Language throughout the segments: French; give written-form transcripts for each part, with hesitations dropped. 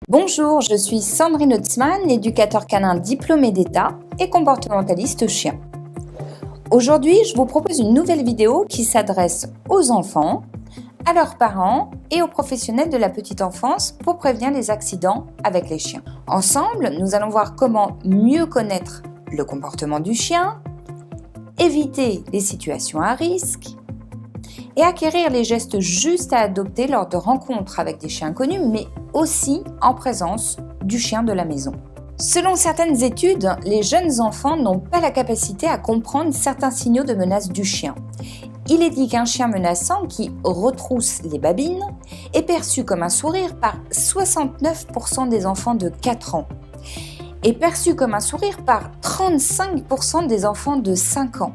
Bonjour, je suis Sandrine Hautzmann, éducateur canin diplômé d'État et comportementaliste chien. Aujourd'hui, je vous propose une nouvelle vidéo qui s'adresse aux enfants, à leurs parents et aux professionnels de la petite enfance pour prévenir les accidents avec les chiens. Ensemble, nous allons voir comment mieux connaître le comportement du chien, éviter les situations à risque et acquérir les gestes justes à adopter lors de rencontres avec des chiens inconnus, mais aussi en présence du chien de la maison. Selon certaines études, les jeunes enfants n'ont pas la capacité à comprendre certains signaux de menace du chien. Il est dit qu'un chien menaçant qui retrousse les babines est perçu comme un sourire par 69% des enfants de 4 ans et perçu comme un sourire par 35% des enfants de 5 ans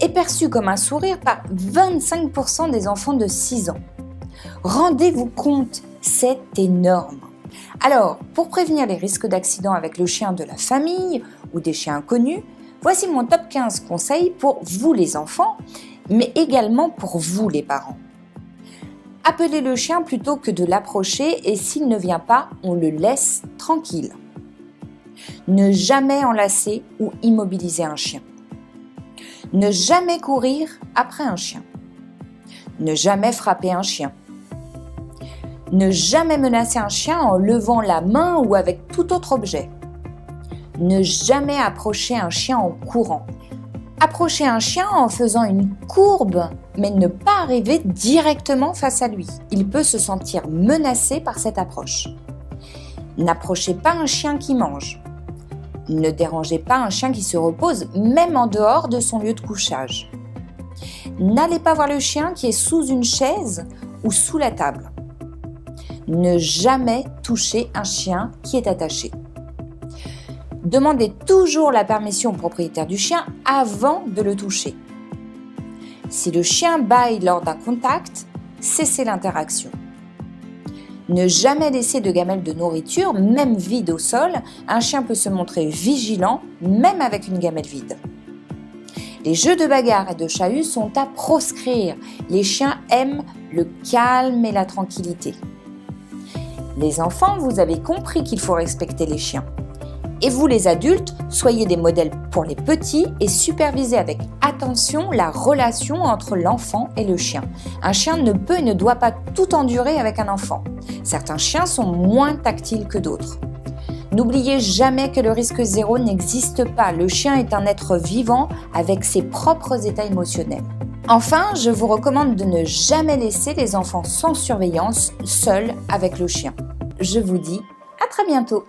et perçu comme un sourire par 25% des enfants de 6 ans. Rendez-vous compte, c'est énorme. Alors, pour prévenir les risques d'accident avec le chien de la famille ou des chiens inconnus, voici mon top 15 conseils pour vous les enfants, mais également pour vous les parents. Appelez le chien plutôt que de l'approcher et s'il ne vient pas, on le laisse tranquille. Ne jamais enlacer ou immobiliser un chien. Ne jamais courir après un chien. Ne jamais frapper un chien. Ne jamais menacer un chien en levant la main ou avec tout autre objet. Ne jamais approcher un chien en courant. Approcher un chien en faisant une courbe, mais ne pas arriver directement face à lui. Il peut se sentir menacé par cette approche. N'approchez pas un chien qui mange. Ne dérangez pas un chien qui se repose, même en dehors de son lieu de couchage. N'allez pas voir le chien qui est sous une chaise ou sous la table. Ne jamais toucher un chien qui est attaché. Demandez toujours la permission au propriétaire du chien avant de le toucher. Si le chien bâille lors d'un contact, cessez l'interaction. Ne jamais laisser de gamelle de nourriture, même vide au sol. Un chien peut se montrer vigilant, même avec une gamelle vide. Les jeux de bagarre et de chahut sont à proscrire. Les chiens aiment le calme et la tranquillité. Les enfants, vous avez compris qu'il faut respecter les chiens. Et vous les adultes, soyez des modèles pour les petits et supervisez avec attention la relation entre l'enfant et le chien. Un chien ne peut et ne doit pas tout endurer avec un enfant. Certains chiens sont moins tactiles que d'autres. N'oubliez jamais que le risque zéro n'existe pas. Le chien est un être vivant avec ses propres états émotionnels. Enfin, je vous recommande de ne jamais laisser les enfants sans surveillance seuls avec le chien. Je vous dis à très bientôt.